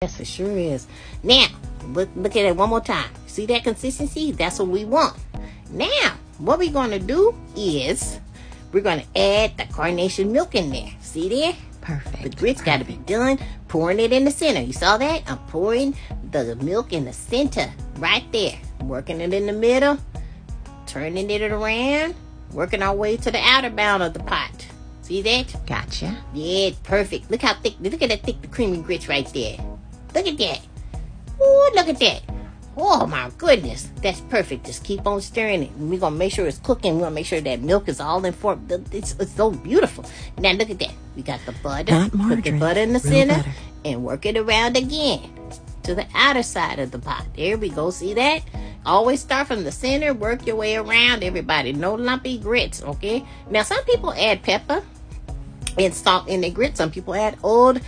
Yes, it sure is. Now, look at it one more time. See that consistency? That's what we want. Now, what we're going to do is we're going to add the carnation milk in there. See there? Perfect. The grits got to be done. Pouring it in the center. You saw that? I'm pouring the milk in the center right there. Working it in the middle. Turning it around. Working our way to the outer bound of the pot. See that? Gotcha. Yeah, perfect. Look how thick. Look at that thick, the creamy grits right there. Look at that. Oh, look at that. Oh, my goodness. That's perfect. Just keep on stirring it. We're going to make sure it's cooking. We're going to make sure that milk is all in form. It's so beautiful. Now, look at that. We got the butter. Not margarine. Put the butter in the Real center. butter. And work it around again to the outer side of the pot. There we go. See that? Always start from the center. Work your way around, everybody. No lumpy grits, okay? Now, some people add pepper and salt in their grits. Some people add old,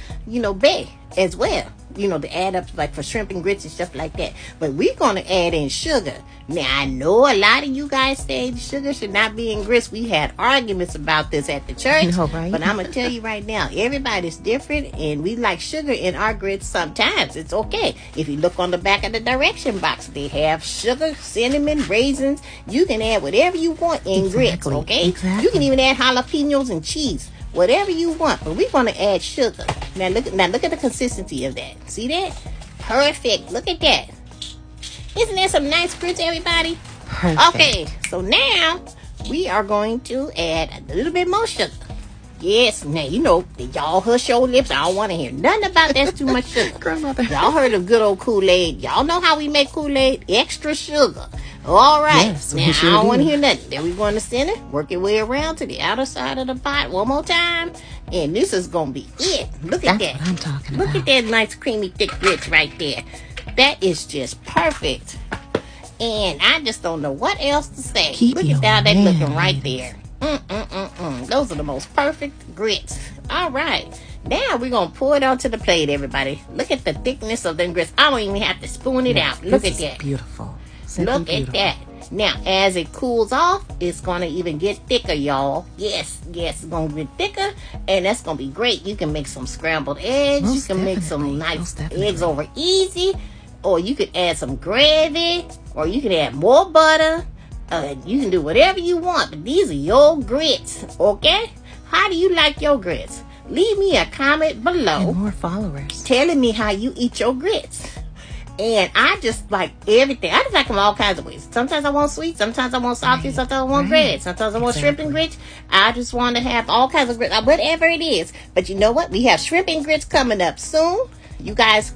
bay as well. To add up like for shrimp and grits and stuff like that. But we're going to add in sugar. Now, I know a lot of you guys say sugar should not be in grits. We had arguments about this at the church. No, right? But I'm going to tell you right now, everybody's different, and we like sugar in our grits sometimes. It's okay. If you look on the back of the direction box, they have sugar, cinnamon, raisins. You can add whatever you want in grits, okay? Exactly. You can even add jalapenos and cheese. Whatever you want, but we're going to add sugar. Now look at the consistency of that. See that? Perfect. Look at that. Isn't that some nice grits, everybody? Perfect. Okay, so now we are going to add a little bit more sugar. Yes, now y'all hush your lips. I don't want to hear nothing about that's too much sugar. Grandmother. Y'all heard of good old Kool-Aid. Y'all know how we make Kool-Aid? Extra sugar. All right. Yes, now, sure I don't do. want to hear nothing. Then we go in the center. Work your way around to the outer side of the pot one more time. And this is going to be it. Look at That's that. what I'm talking Look about. at that nice creamy thick grits right there. That is just perfect. And I just don't know what else to say. Keep Look your at how that man looking right hands. there. Those are the most perfect grits. All right. Now we're going to pour it onto the plate, everybody. Look at the thickness of them grits. I don't even have to spoon it out. Look at This is that. beautiful. Simply Look beautiful. at that. Now, as it cools off, it's going to even get thicker, y'all. Yes, it's going to get thicker, and that's going to be great. You can make some scrambled eggs. Most You can make some definitely. nice Most definitely. eggs over easy, or you could add some gravy, or you can add more butter. You can do whatever you want, but these are your grits, okay? How do you like your grits? Leave me a comment below And more followers. telling me how you eat your grits. And I just like everything. I just like them all kinds of ways. Sometimes I want sweet. Sometimes I want salty. Right, Sometimes I want right. breaded. Sometimes I want shrimp and grits. I just want to have all kinds of grits. Whatever it is. But you know what? We have shrimp and grits coming up soon. You guys